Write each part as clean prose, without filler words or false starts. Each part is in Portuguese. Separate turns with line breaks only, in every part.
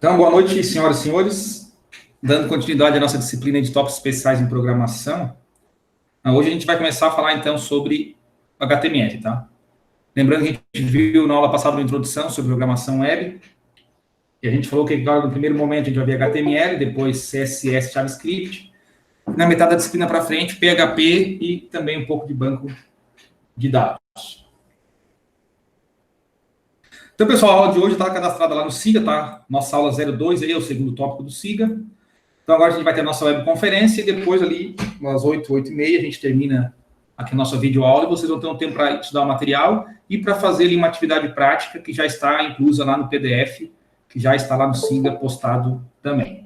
Então, boa noite, senhoras e senhores. Dando continuidade à nossa disciplina de tópicos especiais em programação, hoje a gente vai começar a falar, então, sobre HTML, tá? Lembrando que a gente viu na aula passada uma introdução sobre programação web, e a gente falou que agora, no primeiro momento, a gente vai ver HTML, depois CSS, JavaScript, na metade da disciplina para frente, PHP e também um pouco de banco de dados. Então, pessoal, a aula de hoje está cadastrada lá no SIGA, tá? Nossa aula 02 aí é o segundo tópico do SIGA. Então, agora a gente vai ter a nossa webconferência e depois ali, às 8, 8h30, a gente termina aqui a nossa videoaula e vocês vão ter um tempo para estudar o material e para fazer ali uma atividade prática que já está inclusa lá no PDF, que já está lá no SIGA postado também.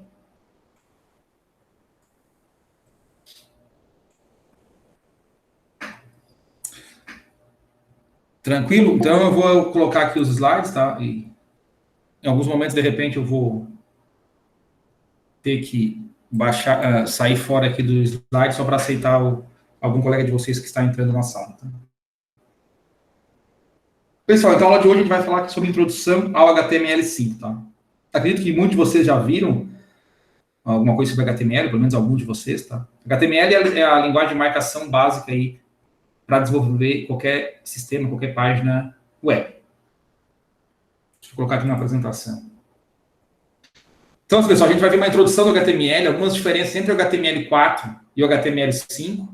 Tranquilo? Então, eu vou colocar aqui os slides, tá? E em alguns momentos, de repente, eu vou ter que baixar, sair fora aqui do slide só para aceitar algum colega de vocês que está entrando na sala. Tá? Pessoal, então a aula de hoje a gente vai falar sobre introdução ao HTML5, tá? Acredito que muitos de vocês já viram alguma coisa sobre HTML, pelo menos alguns de vocês, tá? HTML é a linguagem de marcação básica aí para desenvolver qualquer sistema, qualquer página web. Deixa eu colocar aqui na apresentação. Então, pessoal, a gente vai ver uma introdução do HTML, algumas diferenças entre o HTML4 e o HTML5,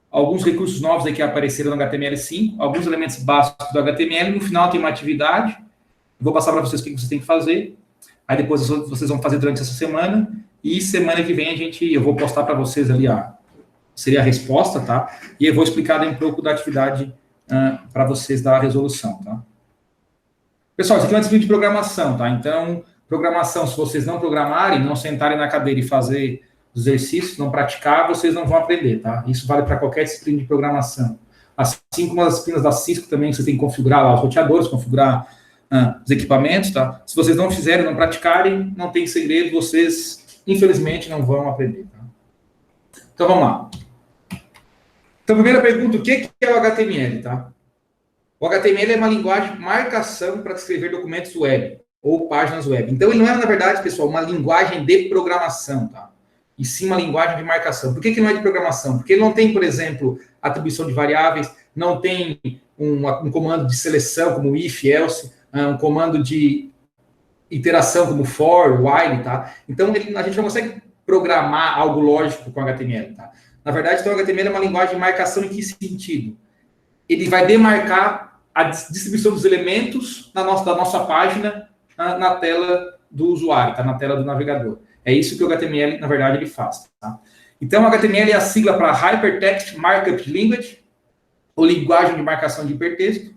alguns recursos novos aí que apareceram no HTML5, alguns elementos básicos do HTML, no final tem uma atividade, vou passar para vocês o que vocês têm que fazer, aí depois vocês vão fazer durante essa semana, e semana que vem eu vou postar para vocês ali seria a resposta, tá? E eu vou explicar um pouco da atividade para vocês da resolução, tá? Pessoal, isso aqui é uma disciplina de programação, tá? Então, programação, se vocês não programarem, não sentarem na cadeira e fazer os exercícios, não praticar, vocês não vão aprender, tá? Isso vale para qualquer disciplina de programação. Assim como as disciplinas da Cisco também, vocês têm que configurar lá os roteadores, configurar os equipamentos, tá? Se vocês não fizerem, não praticarem, não tem segredo, vocês, infelizmente, não vão aprender, tá? Então, vamos lá. Então, primeira pergunta, o que é o HTML, tá? O HTML é uma linguagem de marcação para descrever documentos web ou páginas web. Então, ele não é, na verdade, pessoal, uma linguagem de programação, tá? E sim uma linguagem de marcação. Por que não é de programação? Porque ele não tem, por exemplo, atribuição de variáveis, não tem um comando de seleção como if, else, um comando de iteração como for, while, tá? Então, a gente não consegue programar algo lógico com HTML, tá? Na verdade, então, o HTML é uma linguagem de marcação em que sentido? Ele vai demarcar a distribuição dos elementos da nossa página na tela do usuário, tá? Na tela do navegador. É isso que o HTML, na verdade, ele faz. Tá? Então, o HTML é a sigla para Hypertext Markup Language, ou linguagem de marcação de hipertexto.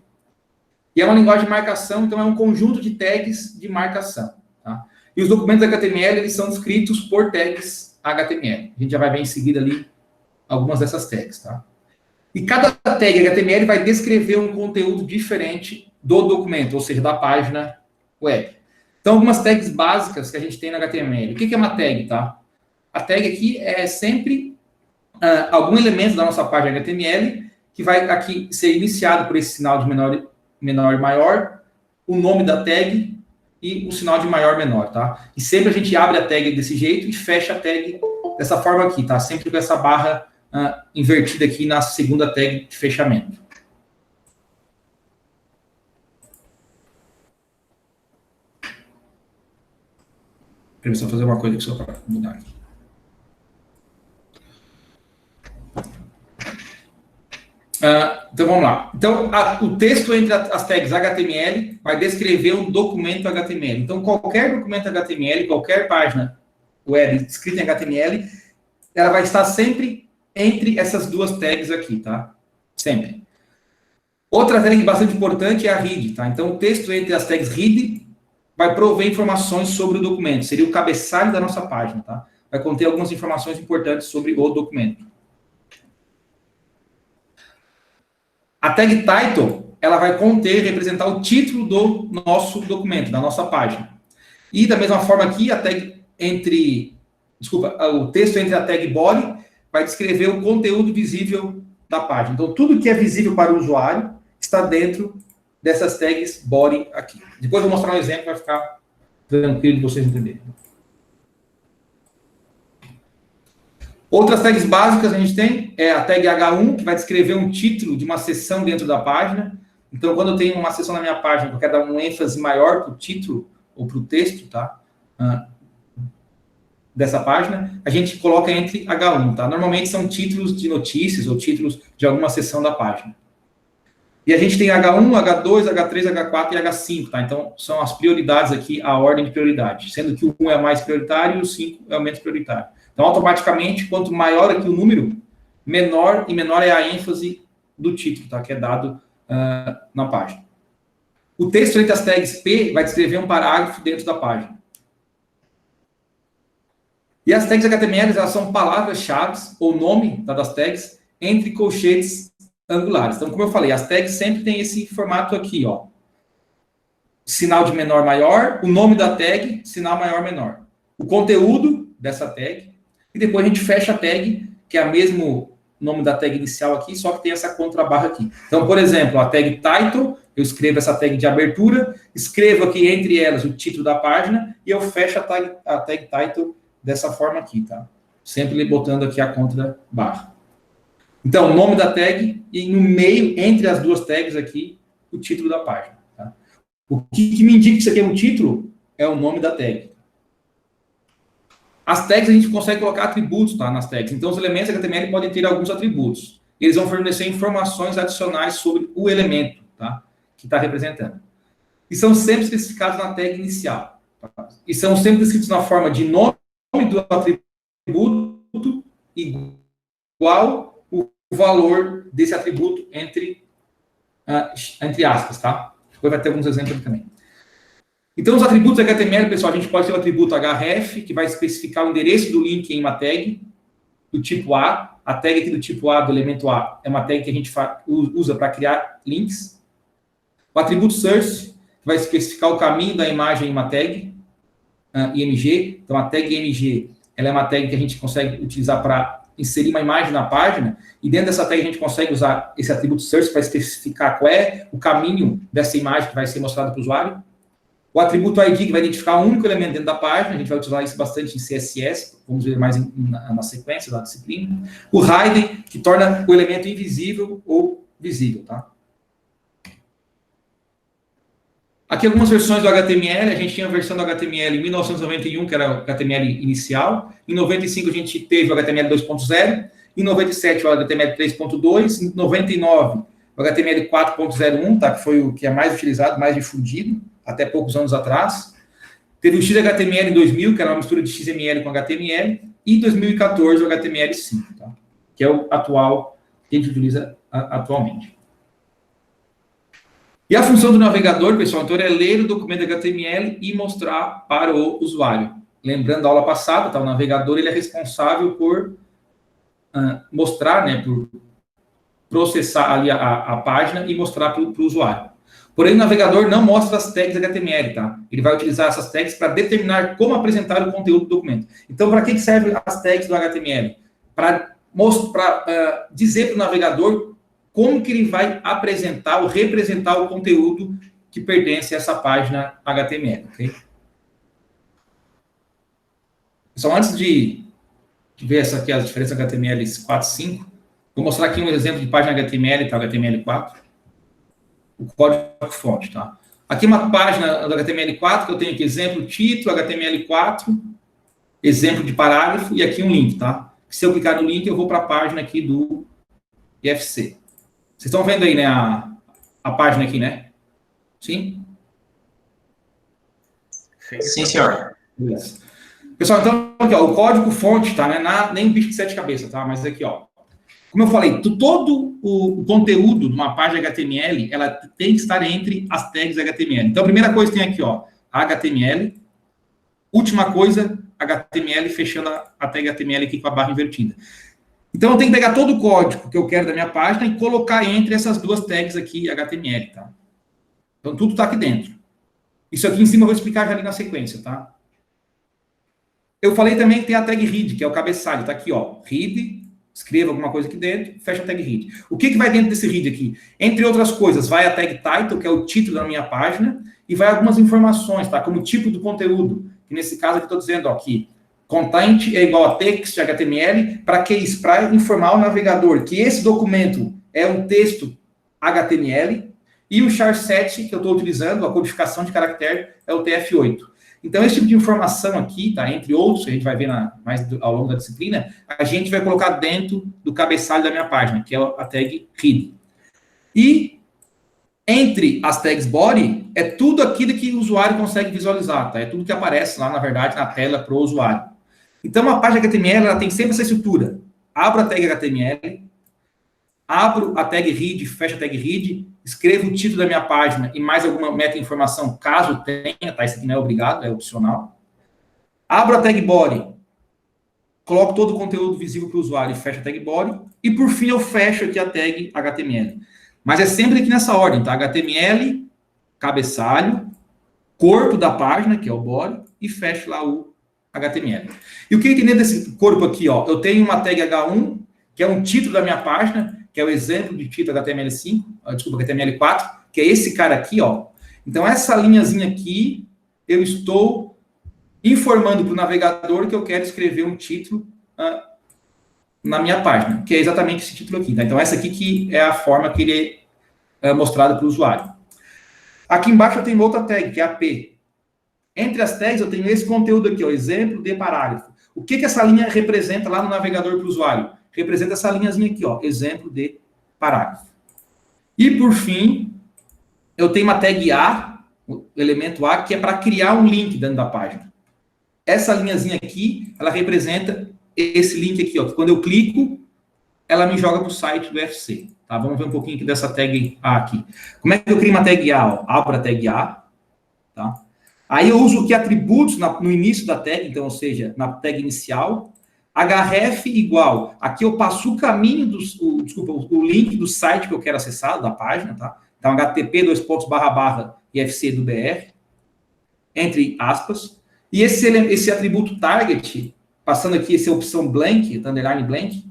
E é uma linguagem de marcação, então é um conjunto de tags de marcação. Tá? E os documentos HTML, eles são descritos por tags HTML. A gente já vai ver em seguida ali algumas dessas tags. Tá? E cada tag HTML vai descrever um conteúdo diferente do documento, ou seja, da página web. Então, algumas tags básicas que a gente tem no HTML. O que é uma tag, tá? A tag aqui é sempre algum elemento da nossa página HTML que vai aqui ser iniciado por esse sinal de menor e maior, o nome da tag e o sinal de maior e menor, tá? E sempre a gente abre a tag desse jeito e fecha a tag dessa forma aqui, tá? Sempre com essa barra invertida aqui na segunda tag de fechamento. Permissão fazer uma coisa aqui só para mudar aqui. Então, vamos lá. Então, o texto entre as tags HTML vai descrever um documento HTML. Então, qualquer documento HTML, qualquer página web escrita em HTML, ela vai estar sempre entre essas duas tags aqui, tá? Sempre. Outra tag bastante importante é a read, tá? Então, o texto entre as tags read vai prover informações sobre o documento. Seria o cabeçalho da nossa página, tá? Vai conter algumas informações importantes sobre o documento. A tag title, ela vai conter, representar o título do nosso documento, da nossa página. E da mesma forma aqui, a tag o texto entre a tag body vai descrever o conteúdo visível da página. Então, tudo que é visível para o usuário está dentro dessas tags body aqui. Depois eu vou mostrar um exemplo, vai ficar tranquilo de vocês entenderem. Outras tags básicas a gente tem é a tag H1, que vai descrever um título de uma seção dentro da página. Então, quando eu tenho uma seção na minha página que eu quero dar um ênfase maior para o título ou para o texto, tá? Dessa página, a gente coloca entre H1, tá? Normalmente são títulos de notícias ou títulos de alguma seção da página. E a gente tem H1, H2, H3, H4 e H5, tá? Então, são as prioridades aqui, a ordem de prioridade, sendo que o 1 é o mais prioritário e o 5 é o menos prioritário. Então, automaticamente, quanto maior aqui o número, menor é a ênfase do título, tá? Que é dado na página. O texto entre as tags P vai descrever um parágrafo dentro da página. E as tags HTML, elas são palavras-chave, ou nome das tags, entre colchetes angulares. Então, como eu falei, as tags sempre têm esse formato aqui, ó. Sinal de menor, maior, o nome da tag, sinal maior, menor. O conteúdo dessa tag, e depois a gente fecha a tag, que é o mesmo nome da tag inicial aqui, só que tem essa contrabarra aqui. Então, por exemplo, a tag title, eu escrevo essa tag de abertura, escrevo aqui entre elas o título da página, e eu fecho a tag title dessa forma aqui, tá? Sempre botando aqui a contrabarra. Então, o nome da tag e no meio, entre as duas tags aqui, o título da página. Tá? O que me indica que isso aqui é um título é o nome da tag. As tags a gente consegue colocar atributos, tá, nas tags. Então, os elementos HTML podem ter alguns atributos. Eles vão fornecer informações adicionais sobre o elemento, tá, que está representando. E são sempre especificados na tag inicial. Tá? E são sempre descritos na forma de nome do atributo igual o valor desse atributo entre aspas, tá? Depois vai ter alguns exemplos também. Então, os atributos HTML, pessoal, a gente pode ter o atributo href, que vai especificar o endereço do link em uma tag do tipo A. A tag aqui do tipo A, do elemento A, é uma tag que a gente usa para criar links. O atributo search, que vai especificar o caminho da imagem em uma tag img. Então, a tag img, ela é uma tag que a gente consegue utilizar para inserir uma imagem na página, e dentro dessa tag a gente consegue usar esse atributo search para especificar qual é o caminho dessa imagem que vai ser mostrada para o usuário. O atributo ID, que vai identificar um único elemento dentro da página, a gente vai utilizar isso bastante em CSS, vamos ver mais na sequência da disciplina. O hide, que torna o elemento invisível ou visível, tá? Aqui algumas versões do HTML, a gente tinha a versão do HTML em 1991, que era o HTML inicial. Em 95 a gente teve o HTML 2.0, em 97 o HTML 3.2, em 99 o HTML 4.01, tá? Que foi o que é mais utilizado, mais difundido, até poucos anos atrás. Teve o XHTML em 2000, que era uma mistura de XML com HTML, e em 2014 o HTML5, tá? Que é o atual que a gente utiliza atualmente. E a função do navegador, pessoal, então, é ler o documento HTML e mostrar para o usuário. Lembrando da aula passada, tá? O navegador ele é responsável por mostrar, né, por processar ali a página e mostrar para o usuário. Porém, o navegador não mostra as tags HTML, tá? Ele vai utilizar essas tags para determinar como apresentar o conteúdo do documento. Então, para que servem as tags do HTML? Para dizer para o navegador como que ele vai apresentar ou representar o conteúdo que pertence a essa página HTML, ok? Pessoal, antes de ver essa aqui, as diferenças HTML 4 e 5, vou mostrar aqui um exemplo de página HTML, tá? HTML4. O código-fonte, tá? Aqui uma página do HTML4, que eu tenho aqui exemplo, título, HTML4, exemplo de parágrafo, e aqui um link, tá? Se eu clicar no link, eu vou para a página aqui do IFC. Vocês estão vendo aí, né, a página aqui, né? Sim?
Sim, senhor.
Beleza. Pessoal, então, aqui, ó, o código-fonte, tá? Não é nem um bicho de 7 cabeças, tá? Mas aqui, ó. Como eu falei, todo o conteúdo de uma página HTML, ela tem que estar entre as tags HTML. Então, a primeira coisa tem aqui, ó, HTML. Última coisa, HTML, fechando a tag HTML aqui com a barra invertida. Então, eu tenho que pegar todo o código que eu quero da minha página e colocar entre essas duas tags aqui HTML, tá? Então, tudo está aqui dentro. Isso aqui em cima eu vou explicar já ali na sequência, tá? Eu falei também que tem a tag read, que é o cabeçalho, tá aqui, ó. Read, escreva alguma coisa aqui dentro, fecha a tag read. O que vai dentro desse read aqui? Entre outras coisas, vai a tag title, que é o título da minha página, e vai algumas informações, tá? Como tipo do conteúdo. Que nesse caso aqui eu estou dizendo, ó, que content é igual a text HTML, para que isso? Para informar o navegador que esse documento é um texto HTML, e o char7 que eu estou utilizando, a codificação de caractere, é o TF8. Então, esse tipo de informação aqui, tá? Entre outros, que a gente vai ver ao longo da disciplina, a gente vai colocar dentro do cabeçalho da minha página, que é a tag read. E entre as tags body, é tudo aquilo que o usuário consegue visualizar, tá? É tudo que aparece lá, na verdade, na tela para o usuário. Então, a página HTML, ela tem sempre essa estrutura. Abro a tag HTML, abro a tag read, fecho a tag read, escrevo o título da minha página e mais alguma meta-informação, caso tenha, tá? Isso aqui não é obrigado, é opcional. Abro a tag body, coloco todo o conteúdo visível para o usuário e fecho a tag body. E, por fim, eu fecho aqui a tag HTML. Mas é sempre aqui nessa ordem, tá? HTML, cabeçalho, corpo da página, que é o body, e fecho lá o HTML. E o que tem dentro desse corpo aqui, ó? Eu tenho uma tag H1, que é um título da minha página, que é o exemplo de título HTML5, desculpa, HTML4, que é esse cara aqui, ó. Então, essa linhazinha aqui, eu estou informando para o navegador que eu quero escrever um título na minha página, que é exatamente esse título aqui. Tá? Então, essa aqui que é a forma que ele é mostrado para o usuário. Aqui embaixo eu tenho outra tag, que é a P. Entre as tags eu tenho esse conteúdo aqui, ó, exemplo de parágrafo. O que essa linha representa lá no navegador para o usuário? Representa essa linhazinha aqui, ó, exemplo de parágrafo. E, por fim, eu tenho uma tag A, o elemento A, que é para criar um link dentro da página. Essa linhazinha aqui, ela representa esse link aqui, ó, que quando eu clico, ela me joga para o site do UFC. Tá? Vamos ver um pouquinho aqui dessa tag A aqui. Como é que eu crio uma tag A? Ó? Abro a tag A, tá? Aí eu uso aqui atributos no início da tag, então, ou seja, na tag inicial, href igual, aqui eu passo o caminho, o link do site que eu quero acessar, da página, tá? Então, http:// ifc do BR, entre aspas, e esse atributo target, passando aqui essa opção blank, underline blank,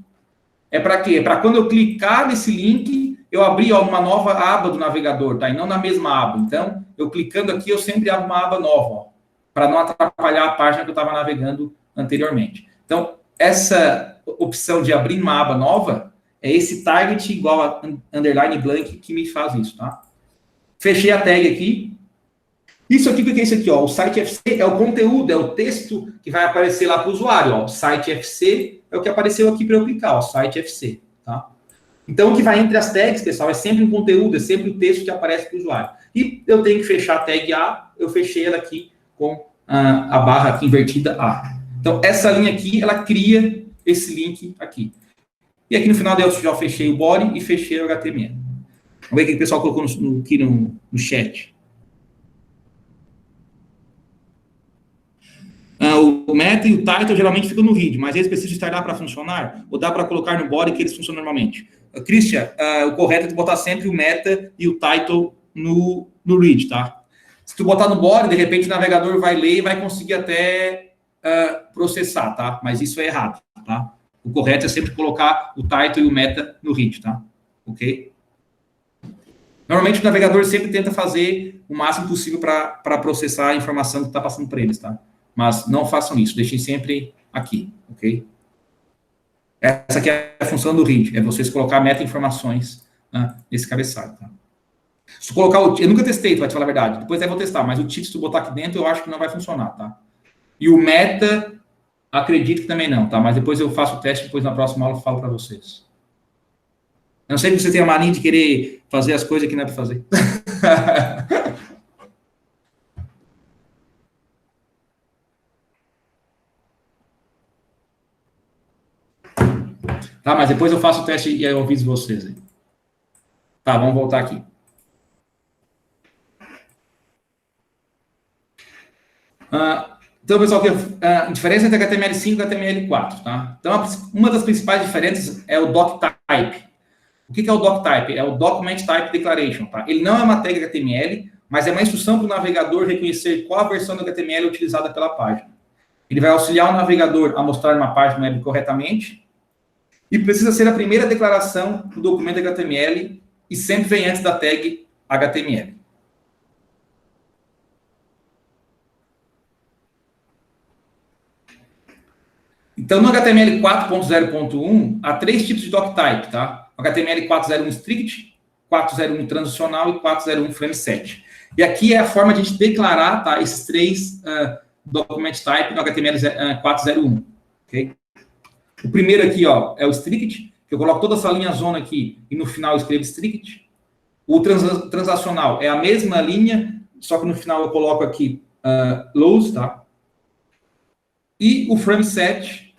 é para quê? É para quando eu clicar nesse link, eu abrir uma nova aba do navegador, tá? E não na mesma aba. Então, eu clicando aqui, eu sempre abro uma aba nova, para não atrapalhar a página que eu estava navegando anteriormente. Então, essa opção de abrir uma aba nova é esse target igual a underline blank que me faz isso, tá? Fechei a tag aqui. Isso aqui, o que é isso aqui? Ó? O site FC é o conteúdo, é o texto que vai aparecer lá para o usuário. Ó. O site FC é o que apareceu aqui para eu clicar, ó, site FC, tá? Então, o que vai entre as tags, pessoal, é sempre um conteúdo, é sempre o texto que aparece para o usuário. E eu tenho que fechar a tag A, eu fechei ela aqui com a barra aqui invertida A. Então, essa linha aqui, ela cria esse link aqui. E aqui no final eu já fechei o body e fechei o HTML. Vamos ver o que o pessoal colocou aqui no chat. O meta e o title geralmente ficam no read, mas eles precisam estar lá para funcionar? Ou dá para colocar no body que eles funcionam normalmente? Christian, o correto é tu botar sempre o meta e o title no read, tá? Se tu botar no body, de repente o navegador vai ler e vai conseguir até processar, tá? Mas isso é errado, tá? O correto é sempre colocar o title e o meta no read, tá? Ok? Normalmente o navegador sempre tenta fazer o máximo possível para processar a informação que está passando para eles, tá? Mas não façam isso, deixem sempre aqui, ok? Essa aqui é a função do read, é vocês colocar meta-informações nesse cabeçalho, tá? Se tu colocar eu nunca testei, tu vai te falar a verdade, depois eu vou testar, mas o título, se tu botar aqui dentro, eu acho que não vai funcionar, tá? E o meta, acredito que também não, tá? Mas depois eu faço o teste, depois na próxima aula eu falo para vocês. Eu não sei que você tem a mania de querer fazer as coisas que não é para fazer. Tá, mas depois eu faço o teste e eu aviso vocês aí. Tá, vamos voltar aqui. Então, pessoal, a diferença entre HTML5 e HTML4, tá? Então, uma das principais diferenças é o doctype. O que é o doctype? É o Document Type Declaration, tá? Ele não é uma tag HTML, mas é uma instrução para o navegador reconhecer qual a versão do HTML é utilizada pela página. Ele vai auxiliar o navegador a mostrar uma página web corretamente E precisa ser a primeira declaração do documento HTML e sempre vem antes da tag HTML. Então, no HTML 4.0.1, há 3 tipos de doctype, tá? O HTML 4.0.1 strict, 4.0.1 transicional e 4.0.1 frameset. E aqui é a forma de a gente declarar, tá, esses 3 document type no HTML 4.0.1, ok? O primeiro aqui, ó, é o strict, que eu coloco toda essa linha zona aqui e no final eu escrevo strict. O transacional é a mesma linha, só que no final eu coloco aqui load, tá? E o frameset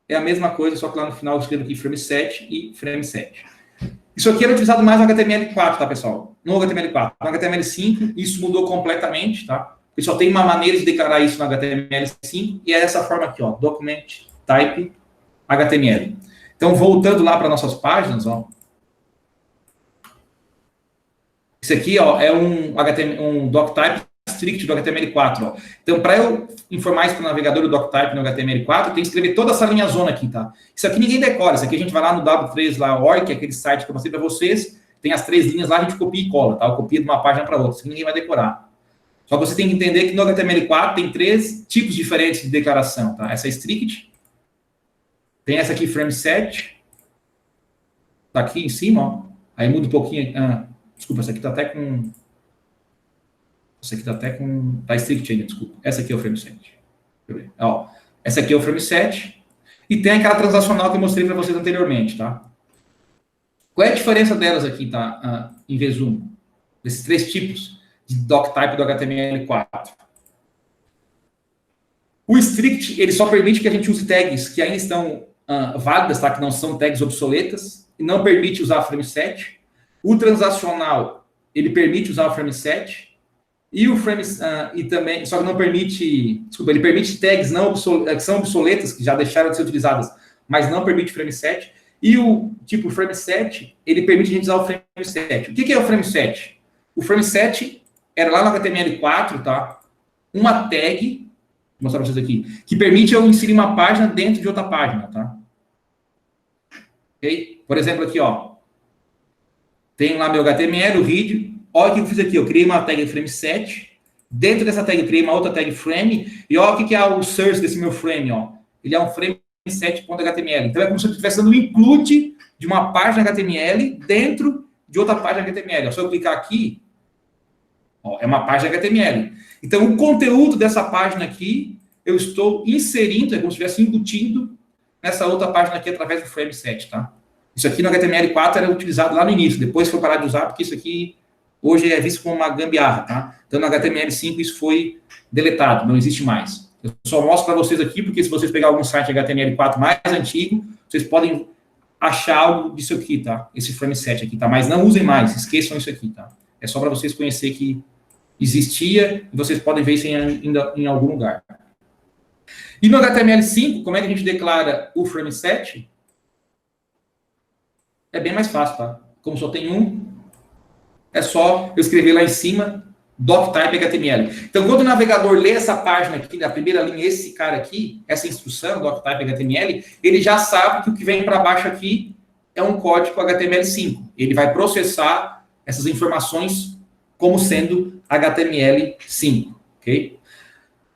é a mesma coisa, só que lá no final eu escrevo aqui frameset e frameset. Isso aqui era utilizado mais no HTML4, tá, pessoal? No HTML4. No HTML5, isso mudou completamente, tá? Porque só tem uma maneira de declarar isso no HTML5, e é essa forma aqui, ó, document type HTML. Então, voltando lá para nossas páginas, ó. Isso aqui, ó, é um doctype strict do HTML4, ó. Então, para eu informar isso para o navegador do doctype no HTML4, eu tenho que escrever toda essa linha zona aqui, tá? Isso aqui ninguém decora. Isso aqui a gente vai lá no W3 lá, org, que é aquele site que eu mostrei para vocês, tem as 3 linhas lá, a gente copia e cola, tá? Eu copio de uma página para outra. Isso aqui ninguém vai decorar. Só que você tem que entender que no HTML4 tem 3 tipos diferentes de declaração, tá? Essa é strict, tem essa aqui, frameset, tá aqui em cima, ó. Aí muda um pouquinho. Desculpa, essa aqui tá até com. Essa aqui tá até com. Tá strict ainda, desculpa. Essa aqui é o frameset. Deixa eu ver. Ó, essa aqui é o frameset. E tem aquela transacional que eu mostrei para vocês anteriormente, tá? Qual é a diferença delas aqui, tá? Em resumo, desses 3 tipos de doctype do HTML4. O strict, ele só permite que a gente use tags que ainda estão válidas, tá? Que não são tags obsoletas, e não permite usar frameset. O transacional, ele permite usar o frameset, e o e também, só que não permite, desculpa, ele permite tags que são obsoletas, que já deixaram de ser utilizadas, mas não permite frameset. E o tipo frameset, ele permite a gente usar o frameset. O que é o frameset? O frameset era lá no HTML4, tá? Uma tag, vou mostrar para vocês aqui, que permite eu inserir uma página dentro de outra página, tá? Ok? Por exemplo, aqui, ó. Tem lá meu HTML, o read. Olha o que eu fiz aqui. Eu criei uma tag frameset. Dentro dessa tag, eu criei uma outra tag frame. E olha o que é o source desse meu frame, ó. Ele é um frameset.html. Então, é como se eu estivesse dando um include de uma página HTML dentro de outra página HTML. É só eu clicar aqui, ó, é uma página HTML. Então, o conteúdo dessa página aqui, eu estou inserindo, é como se estivesse embutindo nessa outra página aqui através do frameset, tá? Isso aqui no HTML4 era utilizado lá no início, depois foi parar de usar, porque isso aqui hoje é visto como uma gambiarra, tá? Então, no HTML5 isso foi deletado, não existe mais. Eu só mostro para vocês aqui, porque se vocês pegarem algum site HTML4 mais antigo, vocês podem achar algo disso aqui, tá? Esse frameset aqui, tá? Mas não usem mais, esqueçam isso aqui, tá? É só para vocês conhecerem que existia e vocês podem ver isso em algum lugar. E no HTML5, como é que a gente declara o frameset? É bem mais fácil, tá? Como só tem um, é só eu escrever lá em cima, doctype HTML. Então, quando o navegador lê essa página aqui, da primeira linha, esse cara aqui, essa instrução, doctype HTML, ele já sabe que o que vem para baixo aqui é um código HTML5. Ele vai processar essas informações como sendo HTML5, ok?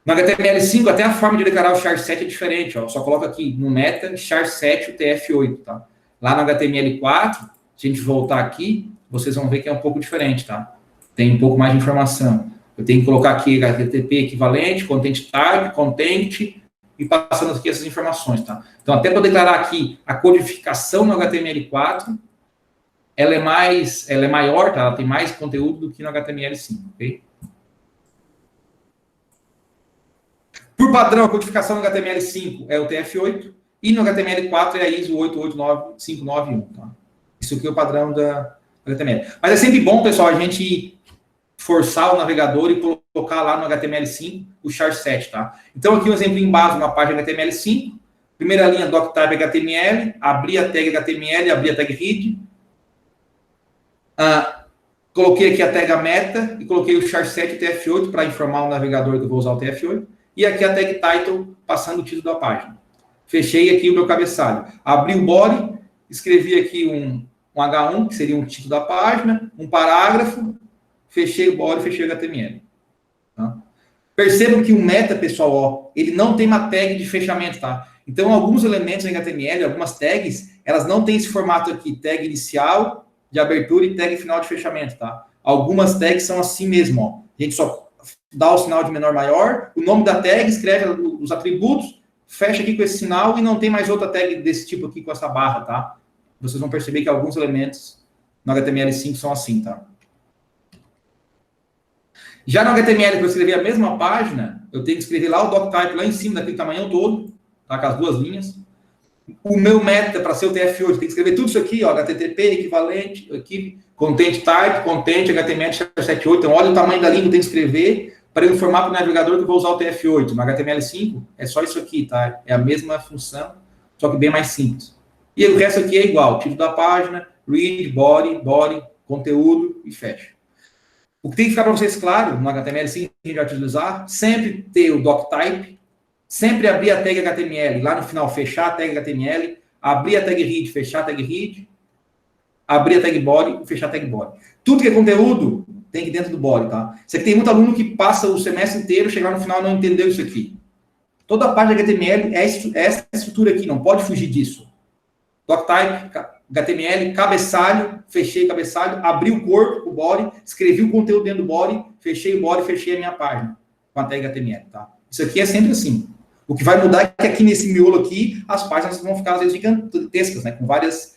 No HTML5, até a forma de declarar o char7 é diferente, ó. Só coloca aqui no meta, char7 UTF-8, tá? Lá no HTML4, se a gente voltar aqui, vocês vão ver que é um pouco diferente, tá? Tem um pouco mais de informação. Eu tenho que colocar aqui HTTP equivalente, content type, content, e passando aqui essas informações, tá? Então, até para declarar aqui a codificação no HTML4, ela é maior, tá? Ela tem mais conteúdo do que no HTML5, ok? Por padrão, a codificação no HTML5 é o TF8 e no HTML4 é a ISO 889591, tá? Isso aqui é o padrão da HTML. Mas é sempre bom, pessoal, a gente forçar o navegador e colocar lá no HTML5 o char7, tá? Então, aqui um exemplo em base, uma página HTML5, primeira linha doctype HTML, abri a tag HTML, abri a tag read, coloquei aqui a tag meta e coloquei o char7 TF8 para informar o navegador que eu vou usar o TF8, e aqui a tag title passando o título da página. fechei aqui o meu cabeçalho. Abri o body, escrevi aqui um H1, que seria um título da página, um parágrafo, fechei o body, fechei o HTML. Tá? Percebam que o meta, pessoal, ó, ele não tem uma tag de fechamento, tá? Então, alguns elementos em HTML, algumas tags, elas não têm esse formato aqui, tag inicial de abertura e tag final de fechamento, tá? Algumas tags são assim mesmo, ó. A gente só dá o sinal de menor maior, o nome da tag, escreve os atributos, fecha aqui com esse sinal e não tem mais outra tag desse tipo aqui com essa barra, tá? Vocês vão perceber que alguns elementos no HTML5 são assim, tá? Já no HTML, para eu escrever a mesma página, eu tenho que escrever lá o doctype lá em cima, daquele tamanho todo, tá? Com as duas linhas. O meu meta, para ser o TF8, eu tenho que escrever tudo isso aqui, ó, HTTP, equivalente, aqui, content type, content, HTML 78. Então, olha o tamanho da linha que eu tenho que escrever para eu informar para o navegador que eu vou usar o TF8. No HTML5, é só isso aqui, tá? É a mesma função, só que bem mais simples. E o resto aqui é igual, título da página, read, body, conteúdo e fecha. O que tem que ficar para vocês claro, no HTML5, que a gente vai utilizar, sempre ter o doctype, sempre abrir a tag HTML, lá no final fechar a tag HTML, abrir a tag read, fechar a tag read, abrir a tag body e fechar a tag body. Tudo que é conteúdo tem que ir dentro do body, tá? Isso aqui tem muito aluno que passa o semestre inteiro, chegar no final e não entendeu isso aqui. Toda a parte de HTML é essa estrutura aqui, não pode fugir disso. Doctype, HTML, cabeçalho, fechei cabeçalho, abri o corpo, o body, escrevi o conteúdo dentro do body, fechei o body, fechei a minha página com a tag HTML, tá? Isso aqui é sempre assim. O que vai mudar é que aqui nesse miolo aqui, as páginas vão ficar às vezes gigantescas, né? Com várias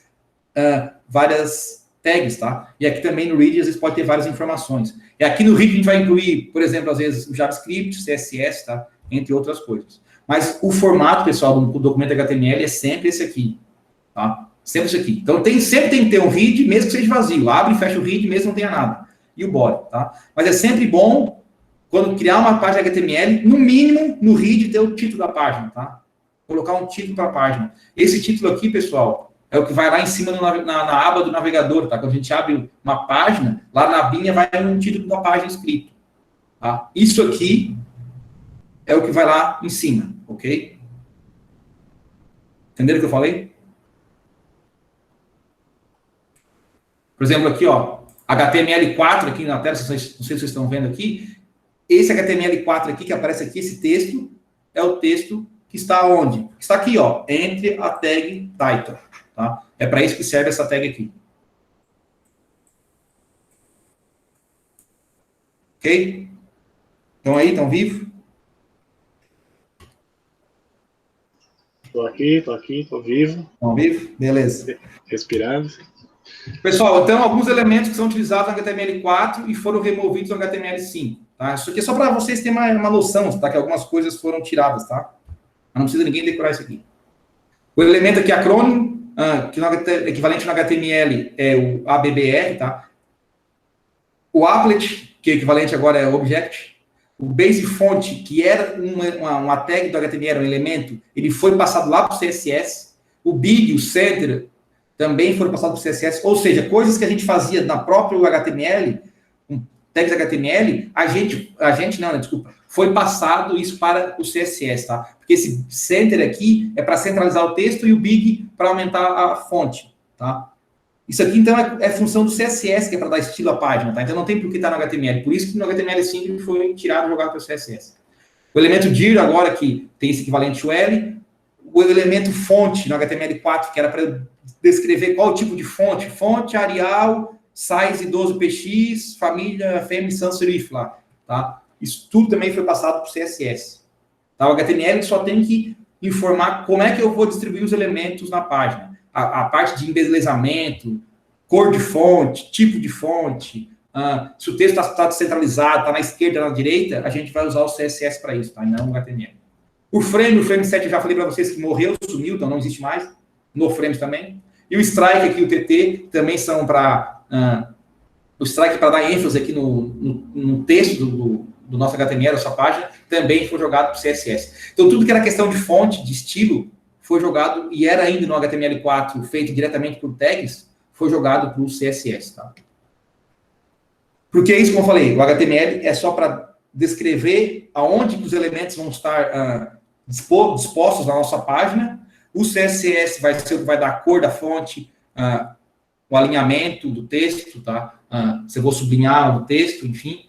tags, tá? E aqui também no read, às vezes pode ter várias informações. E aqui no read a gente vai incluir, por exemplo, às vezes o JavaScript, CSS, tá? Entre outras coisas. Mas o formato, pessoal, do documento HTML é sempre esse aqui, tá? Sempre isso aqui. Então, sempre tem que ter um read, mesmo que seja vazio. Abre e fecha o read, mesmo que não tenha nada. E o body, tá? Mas é sempre bom, quando criar uma página HTML, no mínimo, no read, ter o título da página, tá? Colocar um título para a página. Esse título aqui, pessoal, é o que vai lá em cima na aba do navegador, tá? Quando a gente abre uma página, lá na abinha vai um título da página escrito, tá? Isso aqui é o que vai lá em cima, ok? Entenderam o que eu falei? Por exemplo, aqui, ó, HTML4 aqui na tela, não sei se vocês estão vendo aqui, esse HTML4 aqui, que aparece aqui, esse texto, é o texto que está onde? Está aqui, ó, entre a tag title, tá? É para isso que serve essa tag aqui. Ok? Estão aí? Estão vivos?
Estou aqui, estou vivo.
Estão vivos? Beleza.
Respirando.
Pessoal, então, alguns elementos que são utilizados no HTML4 e foram removidos no HTML5, tá? Isso aqui é só para vocês terem uma noção, tá? Que algumas coisas foram tiradas, tá? Mas não precisa ninguém decorar isso aqui. O elemento aqui, acrônimo, que no equivalente no HTML é o ABBR, tá? O applet, que é equivalente agora é object. O base font, que era uma tag do HTML, um elemento, ele foi passado lá para o CSS. O big, o center, também foram passados para o CSS. Ou seja, coisas que a gente fazia na própria HTML, com tags HTML, foi passado isso para o CSS, tá? Porque esse center aqui é para centralizar o texto e o big para aumentar a fonte, tá? Isso aqui, então, é função do CSS, que é para dar estilo à página, tá? Então, não tem por que estar no HTML. Por isso que no HTML5 foi tirado e jogado para o CSS. O elemento dir, agora, que tem esse equivalente UL. O elemento fonte, no HTML4, que era para descrever qual tipo de fonte. Fonte, Arial, size 12px, família, family, sans serif lá, tá? Isso tudo também foi passado para o CSS. Tá? O HTML só tem que informar como é que eu vou distribuir os elementos na página. A parte de embelezamento, cor de fonte, tipo de fonte, se o texto está descentralizado, está na esquerda, na direita, a gente vai usar o CSS para isso, tá? E não o HTML. O frame 7 eu já falei para vocês que morreu, sumiu, então não existe mais. No frames também. E o strike aqui, o TT, também são para... o strike para dar ênfase aqui no texto do nosso HTML, essa página, também foi jogado para o CSS. Então, tudo que era questão de fonte, de estilo, foi jogado, e era ainda no HTML4 feito diretamente por tags, foi jogado para o CSS, tá? Porque é isso, como eu falei, o HTML é só para descrever aonde os elementos vão estar dispostos na nossa página. O CSS vai ser o que vai dar a cor da fonte, o alinhamento do texto, tá? Se eu vou sublinhar o texto, enfim.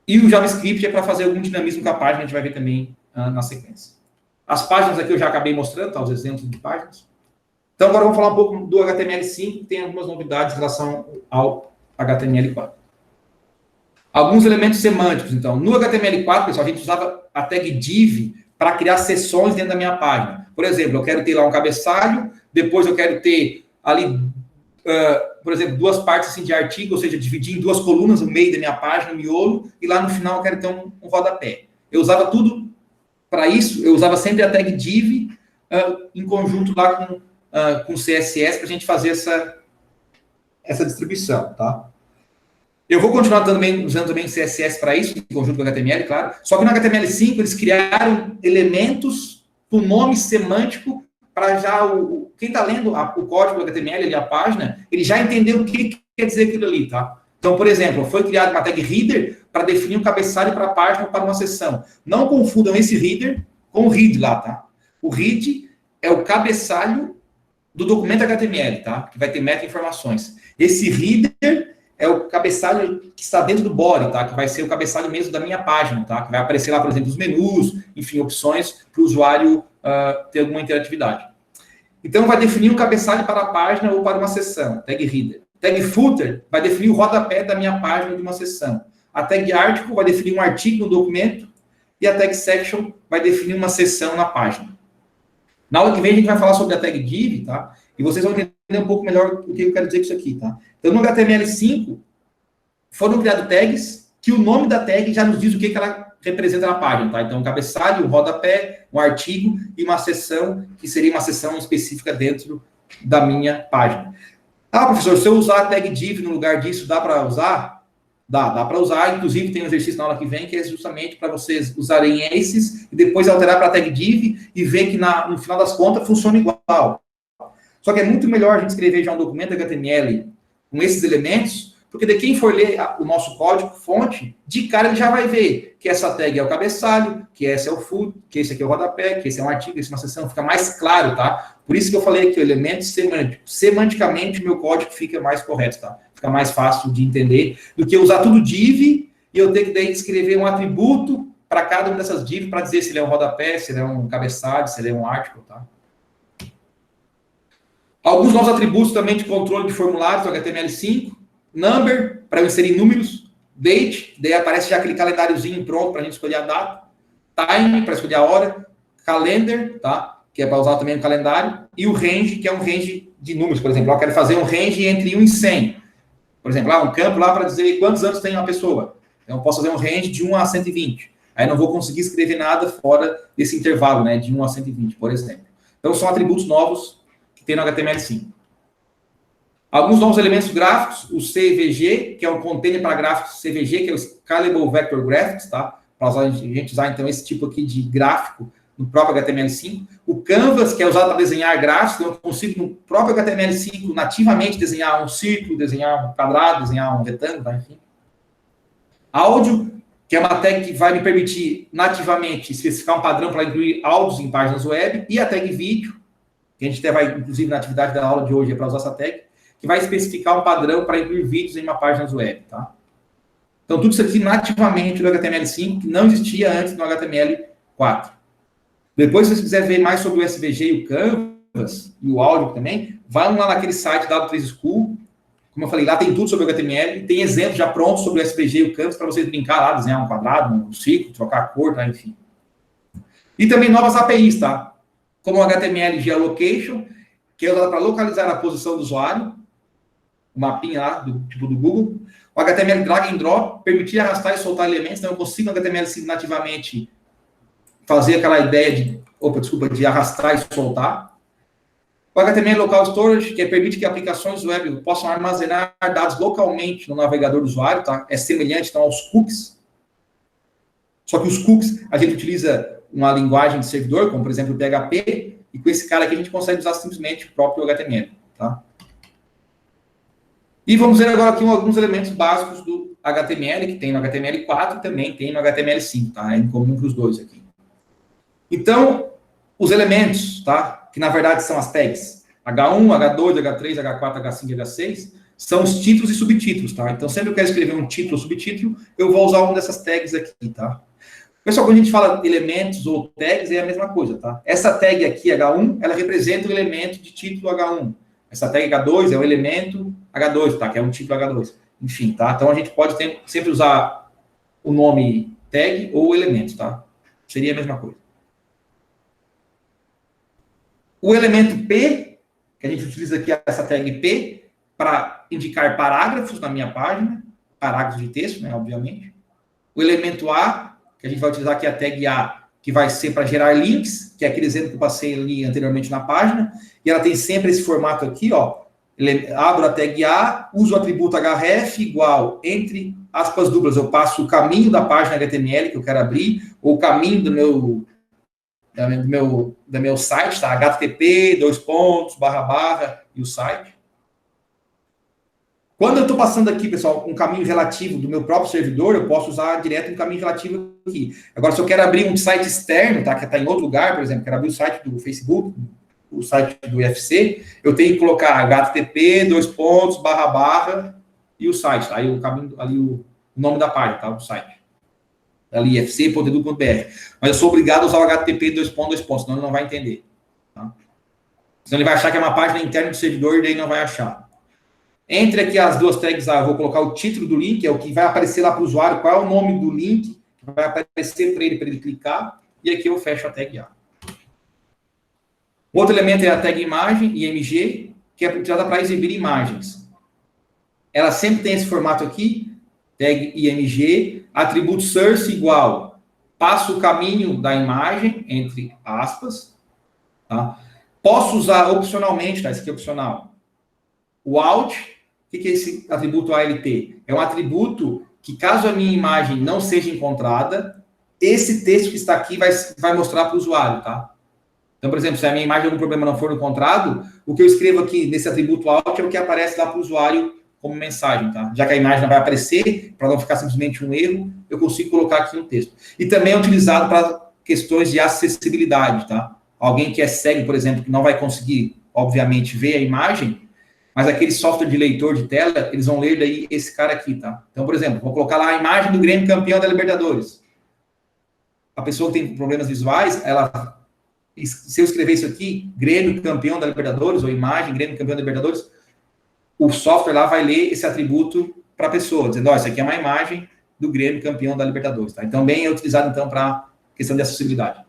E o JavaScript é para fazer algum dinamismo com a página, a gente vai ver também na sequência. As páginas aqui eu já acabei mostrando, tá? Os exemplos de páginas. Então, agora vamos falar um pouco do HTML5, que tem algumas novidades em relação ao HTML4. Alguns elementos semânticos, então. No HTML4, pessoal, a gente usava a tag div para criar seções dentro da minha página. Por exemplo, eu quero ter lá um cabeçalho, depois eu quero ter ali, por exemplo, duas partes assim, de artigo, ou seja, dividir em duas colunas, o meio da minha página, o miolo, e lá no final eu quero ter um rodapé. Eu usava tudo para isso, eu usava sempre a tag div em conjunto lá com CSS para a gente fazer essa distribuição, tá? Eu vou continuar usando também CSS para isso, em conjunto com o HTML, claro. Só que no HTML5 eles criaram elementos com nome semântico para já quem está lendo o código do HTML, ali, a página, ele já entendeu o que quer dizer aquilo ali, tá? Então, por exemplo, foi criada uma tag header para definir um cabeçalho para a página ou para uma seção. Não confundam esse header com o read lá, tá? O read é o cabeçalho do documento HTML, tá? Que vai ter meta-informações. Esse header é o cabeçalho que está dentro do body, tá? Que vai ser o cabeçalho mesmo da minha página, tá? Que vai aparecer lá, por exemplo, os menus, enfim, opções para o usuário ter alguma interatividade. Então, vai definir um cabeçalho para a página ou para uma seção, tag header. Tag footer vai definir o rodapé da minha página de uma seção. A tag article vai definir um artigo no documento e a tag section vai definir uma seção na página. Na aula que vem a gente vai falar sobre a tag div, tá? E vocês vão entender um pouco melhor o que eu quero dizer com isso aqui, tá? Então, no HTML5, foram criados tags que o nome da tag já nos diz o que ela representa na página, tá? Então, um cabeçalho, um rodapé, um artigo e uma seção, que seria uma seção específica dentro da minha página. Ah, professor, se eu usar a tag div no lugar disso, dá para usar? Dá para usar. Inclusive, tem um exercício na aula que vem, que é justamente para vocês usarem esses e depois alterar para a tag div e ver que no final das contas funciona igual. Só que é muito melhor a gente escrever já um documento HTML com esses elementos, porque de quem for ler o nosso código fonte, de cara ele já vai ver que essa tag é o cabeçalho, que esse é o footer, que esse aqui é o rodapé, que esse é um artigo, que esse é uma seção, fica mais claro, tá? Por isso que eu falei aqui, o elemento semântico. Semanticamente, o meu código fica mais correto, tá? Fica mais fácil de entender do que usar tudo div e eu ter que daí escrever um atributo para cada uma dessas div para dizer se ele é um rodapé, se ele é um cabeçalho, se ele é um artigo, tá? Alguns novos atributos também de controle de formulários do HTML5. Number, para eu inserir números. Date, daí aparece já aquele calendáriozinho pronto para a gente escolher a data. Time, para escolher a hora. Calendar, tá? Que é para usar também no calendário. E o range, que é um range de números. Por exemplo, eu quero fazer um range entre 1 e 100. Por exemplo, um campo lá para dizer quantos anos tem uma pessoa. Então, eu posso fazer um range de 1 a 120. Aí não vou conseguir escrever nada fora desse intervalo, né? De 1 a 120, por exemplo. Então, são atributos novos que tem no HTML5. Alguns novos elementos gráficos, o CVG, que é um container para gráficos CVG, que é o Scalable Vector Graphics, tá? Para a gente usar, então, esse tipo aqui de gráfico no próprio HTML5. O Canvas, que é usado para desenhar gráficos, então eu consigo, no próprio HTML5, nativamente desenhar um círculo, desenhar um quadrado, desenhar um retângulo, tá? Enfim. Áudio, que é uma tag que vai me permitir, nativamente, especificar um padrão para incluir áudios em páginas web, e a tag vídeo, que a gente até vai, inclusive, na atividade da aula de hoje, é para usar essa tag, que vai especificar um padrão para incluir vídeos em uma página web, tá? Então, tudo isso aqui nativamente no HTML5, que não existia antes no HTML4. Depois, se você quiser ver mais sobre o SVG e o Canvas, e o áudio também, vai lá naquele site W3School. Como eu falei, lá tem tudo sobre o HTML, tem exemplos já prontos sobre o SVG e o Canvas para vocês brincar lá, desenhar um quadrado, um círculo, trocar a cor, tá? Enfim. E também novas APIs, tá? Como o HTML Geolocation, que é usado para localizar a posição do usuário, o mapinha lá, tipo do Google. O HTML Drag and Drop, permitir arrastar e soltar elementos, então eu consigo no HTML nativamente fazer aquela ideia de arrastar e soltar. O HTML Local Storage, que permite que aplicações web possam armazenar dados localmente no navegador do usuário, tá? É semelhante, então, aos cookies. Só que os cookies, a gente utiliza uma linguagem de servidor, como, por exemplo, o PHP, e com esse cara aqui a gente consegue usar simplesmente o próprio HTML, tá? E vamos ver agora aqui alguns elementos básicos do HTML, que tem no HTML4 e também tem no HTML5, tá? É em comum para os dois aqui. Então, os elementos, tá? Que na verdade são as tags H1, H2, H3, H4, H5 e H6, são os títulos e subtítulos, tá? Então, sempre que eu quero escrever um título ou subtítulo, eu vou usar uma dessas tags aqui, tá? Pessoal, quando a gente fala elementos ou tags, é a mesma coisa, tá? Essa tag aqui, H1, ela representa o elemento de título H1. Essa tag H2 é o elemento H2, tá? Que é um título H2. Enfim, tá? Então, a gente pode sempre usar o nome tag ou elemento, tá? Seria a mesma coisa. O elemento P, que a gente utiliza aqui essa tag P, para indicar parágrafos na minha página, parágrafos de texto, né, obviamente. O elemento A, que a gente vai utilizar aqui a tag A, que vai ser para gerar links, que é aquele exemplo que eu passei ali anteriormente na página, e ela tem sempre esse formato aqui, ó. Abro a tag A, uso o atributo href igual, entre aspas duplas, eu passo o caminho da página HTML que eu quero abrir, ou o caminho do meu site, tá? http, // e o site. Quando eu estou passando aqui, pessoal, um caminho relativo do meu próprio servidor, eu posso usar direto um caminho relativo aqui. Agora, se eu quero abrir um site externo, tá? Que está em outro lugar, por exemplo, quero abrir o site do Facebook, o site do UFC, eu tenho que colocar http, // e o site, tá? Aí o caminho, ali o nome da página, tá? Do site. Ali, fc.edu.br. Mas eu sou obrigado a usar o http, senão ele não vai entender. Tá? Senão ele vai achar que é uma página interna do servidor e daí não vai achar. Entre aqui as duas tags, eu vou colocar o título do link, é o que vai aparecer lá para o usuário, qual é o nome do link, que vai aparecer para ele clicar, e aqui eu fecho a tag A. O outro elemento é a tag imagem, IMG, que é utilizada para exibir imagens. Ela sempre tem esse formato aqui, tag IMG, atributo source igual, passo o caminho da imagem, entre aspas, tá? Posso usar opcionalmente, tá? Esse aqui é opcional. O alt, o que é esse atributo ALT? É um atributo que, caso a minha imagem não seja encontrada, esse texto que está aqui vai mostrar para o usuário, tá? Então, por exemplo, se a minha imagem, algum problema não for encontrado, o que eu escrevo aqui nesse atributo alt é o que aparece lá para o usuário como mensagem, tá? Já que a imagem não vai aparecer, para não ficar simplesmente um erro, eu consigo colocar aqui um texto. E também é utilizado para questões de acessibilidade, tá? Alguém que é cego, por exemplo, que não vai conseguir, obviamente, ver a imagem, mas aquele software de leitor de tela, eles vão ler daí esse cara aqui, tá? Então, por exemplo, vou colocar lá a imagem do Grêmio campeão da Libertadores. A pessoa que tem problemas visuais, se eu escrever isso aqui, Grêmio campeão da Libertadores, ou imagem Grêmio campeão da Libertadores, o software lá vai ler esse atributo para a pessoa, dizendo, ó, isso aqui é uma imagem do Grêmio campeão da Libertadores, tá? Então, bem é utilizado, então, para questão de acessibilidade.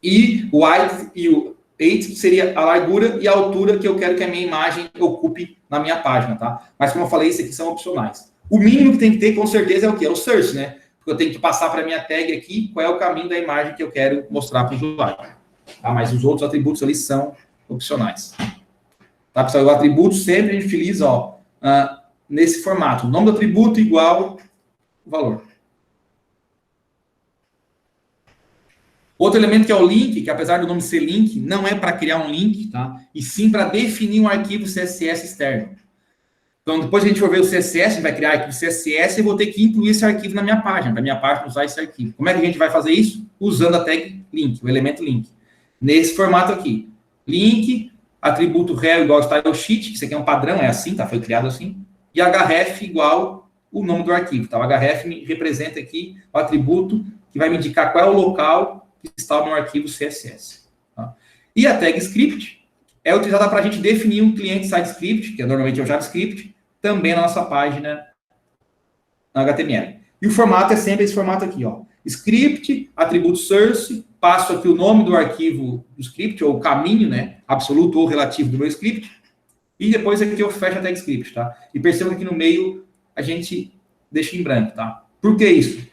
E o height e o height seria a largura e a altura que eu quero que a minha imagem ocupe na minha página, tá? Mas, como eu falei, isso aqui são opcionais. O mínimo que tem que ter, com certeza, é o quê? É o search, né? Porque eu tenho que passar para a minha tag aqui qual é o caminho da imagem que eu quero mostrar para o usuário. Tá? Mas os outros atributos ali são opcionais. Tá, pessoal? O atributo sempre a gente utiliza, ó, nesse formato. O nome do atributo igual o valor. Outro elemento que é o link, que apesar do nome ser link, não é para criar um link, tá? E sim para definir um arquivo CSS externo. Então, depois que a gente for ver o CSS, a gente vai criar arquivo CSS e vou ter que incluir esse arquivo na minha página, para minha página usar esse arquivo. Como é que a gente vai fazer isso? Usando a tag link, o elemento link. Nesse formato aqui. Link, atributo rel igual style sheet, que isso aqui é um padrão, é assim, tá? Foi criado assim. E href igual o nome do arquivo, tá? O href me representa aqui o atributo que vai me indicar qual é o local que está o meu arquivo CSS. Tá? E a tag script é utilizada para a gente definir um cliente-side script, que normalmente é o JavaScript, também na nossa página na HTML. E o formato é sempre esse formato aqui, ó. Script, atributo source, passo aqui o nome do arquivo do script, ou o caminho, né, absoluto ou relativo do meu script, e depois aqui eu fecho a tag script, tá? E perceba que aqui no meio a gente deixa em branco, tá? Por que isso?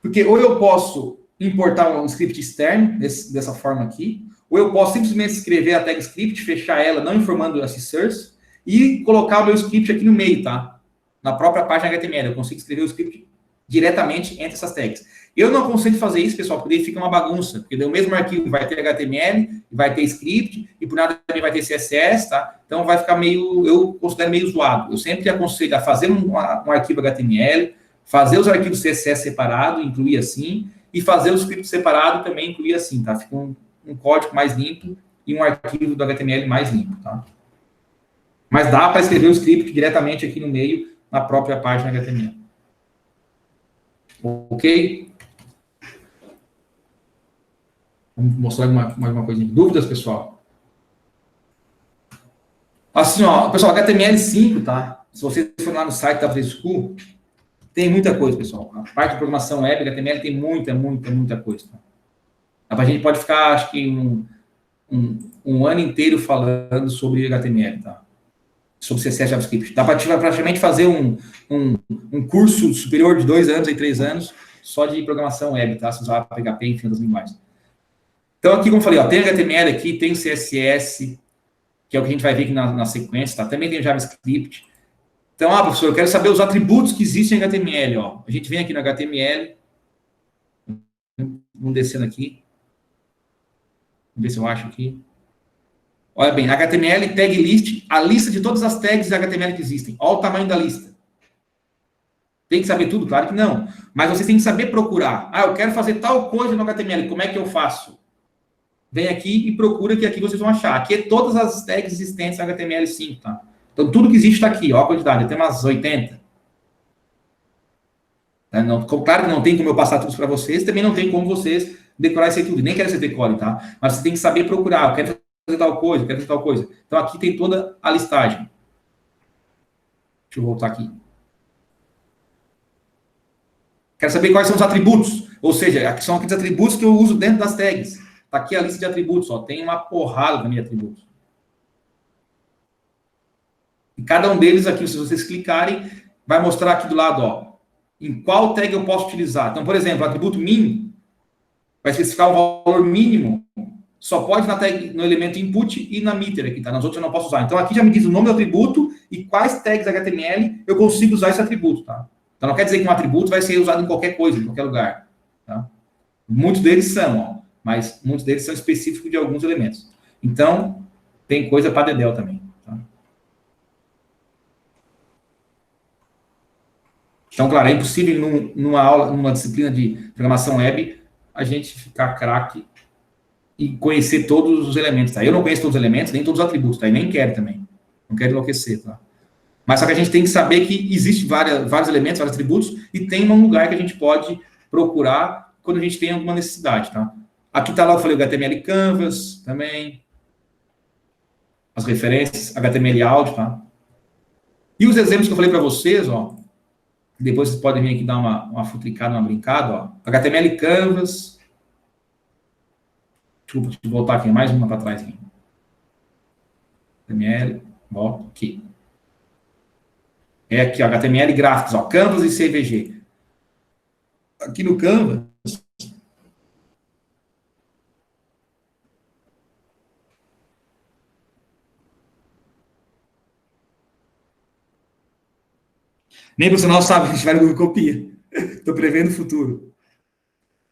Porque ou eu posso importar um script externo, dessa forma aqui, ou eu posso simplesmente escrever a tag script, fechar ela, não informando esse source, e colocar o meu script aqui no meio, tá? Na própria página HTML, eu consigo escrever o script diretamente entre essas tags. Eu não aconselho fazer isso, pessoal, porque daí fica uma bagunça, porque daí o mesmo arquivo vai ter HTML, vai ter script, e por nada também vai ter CSS, tá? Então vai ficar meio, eu considero meio zoado. Eu sempre aconselho a fazer um arquivo HTML, fazer os arquivos CSS separado, incluir assim, e fazer o script separado também incluir assim, tá? Fica um código mais limpo e um arquivo do HTML mais limpo, tá? Mas dá para escrever o script diretamente aqui no meio, na própria página HTML. Ok? Vamos mostrar mais uma coisinha. Dúvidas, pessoal? Assim, ó, pessoal, HTML5, tá? Se vocês forem lá no site da Fresco, tem muita coisa, pessoal. A parte de programação web, HTML, tem muita coisa. Tá? A gente pode ficar, acho que, um ano inteiro falando sobre HTML, tá? Sobre CSS JavaScript. Dá para praticamente fazer um curso superior de 2 anos e 3 anos só de programação web, tá? Se usar PHP, enfim, das linguagens. Então, aqui, como eu falei, ó, tem HTML aqui, tem CSS, que é o que a gente vai ver aqui na sequência, tá? Também tem JavaScript. Então, professor, eu quero saber os atributos que existem em HTML, ó. A gente vem aqui no HTML, vamos descendo aqui. Vamos ver se eu acho aqui. Olha bem, HTML, tag list, a lista de todas as tags de HTML que existem. Olha o tamanho da lista. Tem que saber tudo? Claro que não. Mas vocês têm que saber procurar. Ah, eu quero fazer tal coisa no HTML, como é que eu faço? Vem aqui e procura que aqui vocês vão achar. Aqui é todas as tags existentes no HTML5, tá? Então, tudo que existe está aqui, ó a quantidade. Tem umas 80. Não, claro que não tem como eu passar tudo para vocês, também não tem como vocês decorar isso aí tudo. Nem quero que vocês decorem, tá? Mas você tem que saber procurar. Eu quero fazer tal coisa, quero fazer tal coisa. Então, aqui tem toda a listagem. Deixa eu voltar aqui. Quero saber quais são os atributos. Ou seja, aqui são aqueles atributos que eu uso dentro das tags. Está aqui a lista de atributos. Ó. Tem uma porrada de atributos. E cada um deles aqui, se vocês clicarem, vai mostrar aqui do lado, ó, em qual tag eu posso utilizar. Então, por exemplo, o atributo min vai especificar um valor mínimo. Só pode na tag, no elemento input e na meter aqui, tá? Nas outras eu não posso usar. Então, aqui já me diz o nome do atributo e quais tags HTML eu consigo usar esse atributo, tá? Então, não quer dizer que um atributo vai ser usado em qualquer coisa, em qualquer lugar, tá? Muitos deles são, ó, mas muitos deles são específicos de alguns elementos. Então, tem coisa para dedéu também, tá? Então, claro, é impossível numa aula, numa disciplina de programação web, a gente ficar craque e conhecer todos os elementos, tá? Eu não conheço todos os elementos, nem todos os atributos, tá? E nem quero também. Não quero enlouquecer, tá? Mas só que a gente tem que saber que existe vários elementos, vários atributos, e tem um lugar que a gente pode procurar quando a gente tem alguma necessidade, tá? Aqui tá lá, eu falei, o HTML Canvas também. As referências, HTML áudio, tá? E os exemplos que eu falei para vocês, ó, depois vocês podem vir aqui dar uma futricada, uma brincada, ó. HTML Canvas. Desculpa, deixa eu voltar aqui, mais uma para trás aqui. HTML, volta aqui. É aqui, ó, HTML gráficos, ó, Canvas e CVG. Aqui no Canvas, nem o profissional sabe que a gente vai no Google Copia. Estou prevendo o futuro.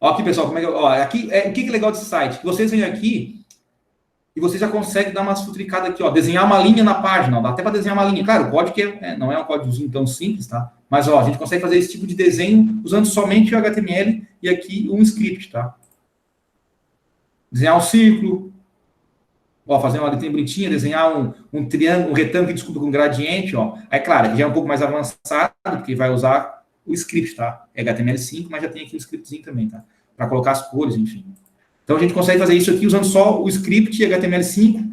Ó, aqui, pessoal, como é que ó, aqui, o que é legal desse site? Que vocês vêm aqui e vocês já conseguem dar umas futricadas aqui, ó, desenhar uma linha na página, ó, dá até para desenhar uma linha. Claro, o código não é um códigozinho tão simples, tá? Mas, ó, a gente consegue fazer esse tipo de desenho usando somente o HTML e aqui um script, tá? Desenhar um círculo, ó, fazer uma letrinha bonitinha, desenhar um triângulo, um retângulo que desculpa com gradiente, ó. Aí, claro, já é um pouco mais avançado, porque vai usar o script, tá? É HTML5, mas já tem aqui o scriptzinho também, tá? Para colocar as cores, enfim. Então, a gente consegue fazer isso aqui usando só o script e HTML5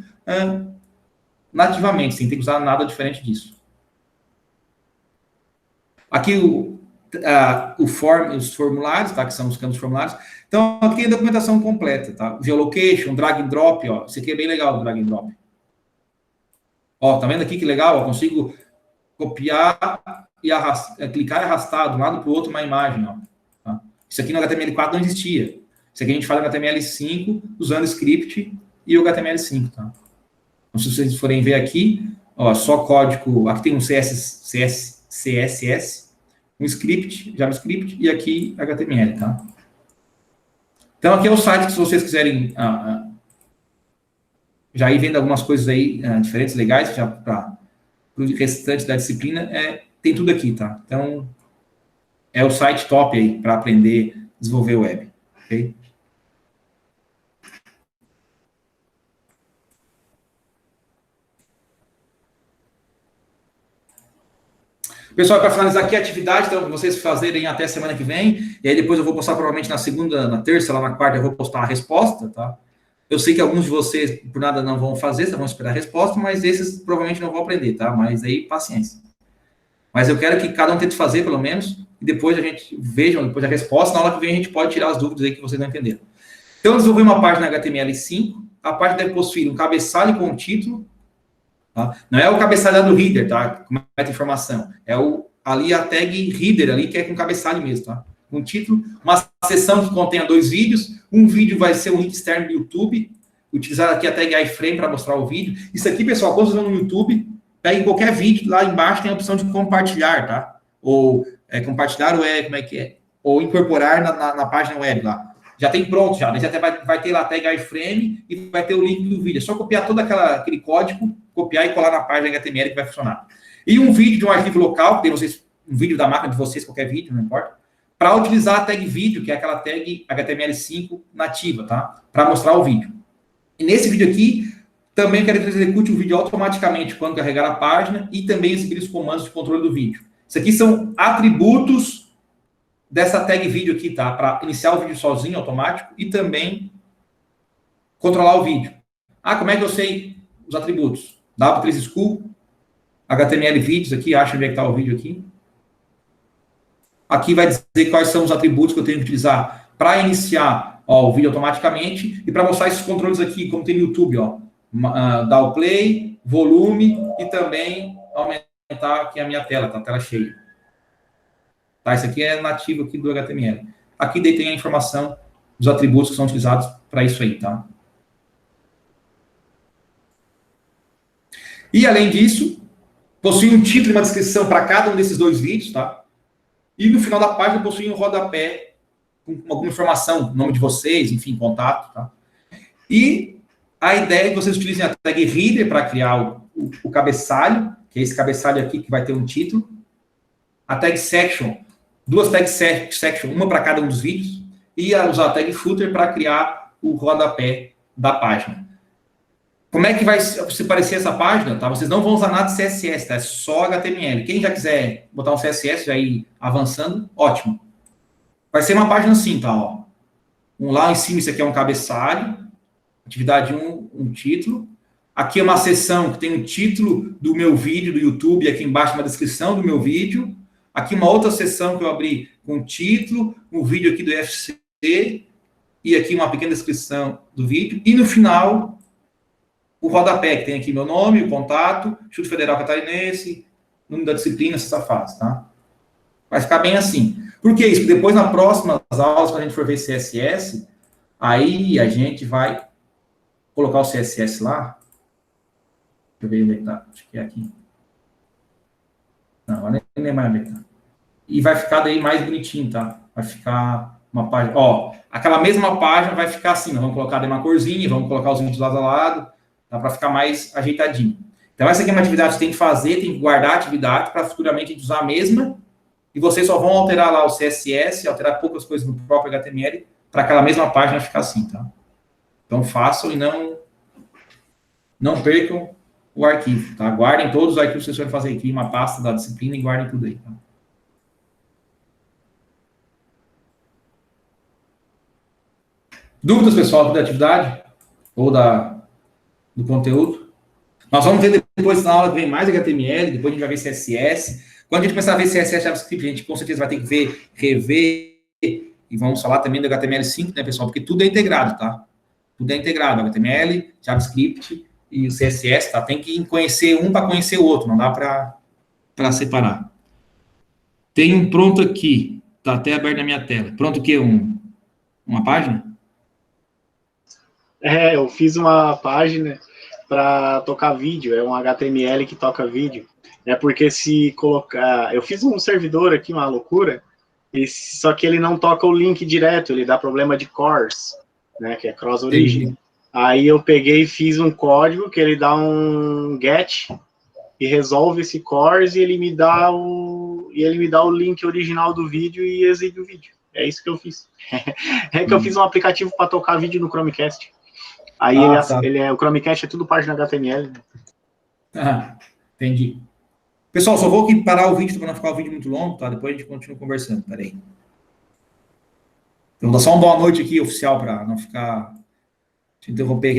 nativamente, sem ter que usar nada diferente disso. Aqui os formulários, tá? Que são os campos formulários. Então, aqui tem a documentação completa, tá? Geolocation, drag and drop, ó. Isso aqui é bem legal, o drag and drop. Ó, tá vendo aqui que legal? Eu consigo copiar e clicar e arrastar de um lado para o outro uma imagem, ó. Tá? Isso aqui no HTML4 não existia. Isso aqui a gente faz no HTML5 usando script e o HTML5, tá? Então, se vocês forem ver aqui, ó, só código, aqui tem um CSS, um script, JavaScript, e aqui HTML, tá? Então, aqui é o site que, se vocês quiserem já ir vendo algumas coisas aí diferentes, legais, já para o restante da disciplina, tem tudo aqui, tá? Então, é o site top aí para aprender a desenvolver web. Ok? Pessoal, para finalizar aqui a atividade, então, vocês fazerem até semana que vem, e aí depois eu vou postar provavelmente na segunda, na terça, lá na quarta, eu vou postar a resposta, tá? Eu sei que alguns de vocês, por nada, não vão fazer, vocês vão esperar a resposta, mas esses provavelmente não vão aprender, tá? Mas aí, paciência. Mas eu quero que cada um tente fazer, pelo menos, e depois a gente veja, depois a resposta, na hora que vem a gente pode tirar as dúvidas aí que vocês não entenderam. Então, eu desenvolvi uma página HTML5, a página deve possuir um cabeçalho com o título, tá? Não é o cabeçalho do header, tá? Como é a informação. É ali a tag header, ali, que é com cabeçalho mesmo, tá? Um título, uma seção que contenha 2 vídeos, um vídeo vai ser um link externo do YouTube, utilizar aqui a tag iframe para mostrar o vídeo. Isso aqui, pessoal, quando vocês vão no YouTube, pega em qualquer vídeo, lá embaixo tem a opção de compartilhar, tá? Ou compartilhar como é que é? Ou incorporar na página web lá. Já tem pronto, já. Já vai ter lá a tag iframe e vai ter o link do vídeo. É só copiar todo aquele código, copiar e colar na página HTML que vai funcionar. E um vídeo de um arquivo local, tem vocês, um vídeo da máquina de vocês, qualquer vídeo, não importa, para utilizar a tag vídeo, que é aquela tag HTML5 nativa, tá? Para mostrar o vídeo. E nesse vídeo aqui, também quero que você execute o vídeo automaticamente quando carregar a página e também exibir os comandos de controle do vídeo. Isso aqui são atributos dessa tag vídeo aqui, tá? Para iniciar o vídeo sozinho, automático, e também controlar o vídeo. Ah, como é que eu sei os atributos? W3 School, HTML vídeos aqui, acha onde é que está o vídeo aqui. Aqui vai dizer quais são os atributos que eu tenho que utilizar para iniciar o vídeo automaticamente e para mostrar esses controles aqui, como tem no YouTube, ó. Dar o play, volume e também aumentar aqui a minha tela, tá? A tela cheia. Tá? Isso aqui é nativo aqui do HTML. Aqui daí tem a informação dos atributos que são utilizados para isso aí, tá? E além disso, possui um título e uma descrição para cada um desses 2 vídeos, tá? E no final da página possui um rodapé com alguma informação, nome de vocês, enfim, contato, tá? E a ideia é que vocês utilizem a tag header para criar o cabeçalho, que é esse cabeçalho aqui que vai ter um título. A tag section, 2 tag section, uma para cada um dos vídeos. E usar a tag footer para criar o rodapé da página. Como é que vai se parecer essa página? Tá? Vocês não vão usar nada de CSS, tá? É só HTML. Quem já quiser botar um CSS, já ir avançando, ótimo. Vai ser uma página assim, tá? Ó. Lá em cima, isso aqui é um cabeçalho. Atividade 1, um título. Aqui é uma seção que tem o título do meu vídeo do YouTube, e aqui embaixo uma descrição do meu vídeo. Aqui uma outra seção que eu abri com o título, um vídeo aqui do UFC, e aqui uma pequena descrição do vídeo. E no final, o rodapé, que tem aqui meu nome, o contato, Instituto Federal Catarinense, número da disciplina, essa fase, tá? Vai ficar bem assim. Por que isso? Porque depois, nas próximas aulas, quando a gente for ver CSS, aí a gente vai colocar o CSS lá. Deixa eu ver onde é que tá. Acho que é aqui. Não, nem mais onde é que tá. E vai ficar daí mais bonitinho, tá? Vai ficar uma página... Ó, aquela mesma página vai ficar assim. Vamos colocar daí uma corzinha, vamos colocar os vídeos lado a lado, tá? Para ficar mais ajeitadinho. Então, essa aqui é uma atividade que você tem que fazer, tem que guardar a atividade para futuramente a gente usar a mesma. E vocês só vão alterar lá o CSS, alterar poucas coisas no próprio HTML, para aquela mesma página ficar assim, tá? Então, façam e não percam o arquivo, tá? Guardem todos os arquivos que vocês vão fazer aqui, uma pasta da disciplina, e guardem tudo aí, tá? Dúvidas, pessoal, da atividade? Ou do conteúdo? Nós vamos ver depois, na aula que vem, mais HTML, depois a gente vai ver CSS. Quando a gente começar a ver CSS e JavaScript, a gente com certeza vai ter que ver, rever, e vamos falar também do HTML5, né, pessoal? Porque tudo é integrado, tá? Tudo é integrado, HTML, JavaScript e o CSS, tá? Tem que conhecer um para conhecer o outro, não dá para separar. Tem um pronto aqui, tá até aberto na minha tela. Pronto o quê? Uma página?
Eu fiz uma página para tocar vídeo, é um HTML que toca vídeo. É porque se colocar... Eu fiz um servidor aqui, uma loucura, só que ele não toca o link direto, ele dá problema de CORS, né, que é Cross Origin. Aí eu peguei e fiz um código que ele dá um get e resolve esse CORS e ele me dá o link original do vídeo e exibe o vídeo. É isso que eu fiz. É que eu fiz um aplicativo para tocar vídeo no Chromecast. Aí
Tá.
o Chromecast é tudo página HTML.
Entendi. Pessoal, só vou aqui parar o vídeo para não ficar o vídeo muito longo, tá? Depois a gente continua conversando. Peraí. Eu vou dar só uma boa noite aqui, oficial, para não ficar te interromper aqui.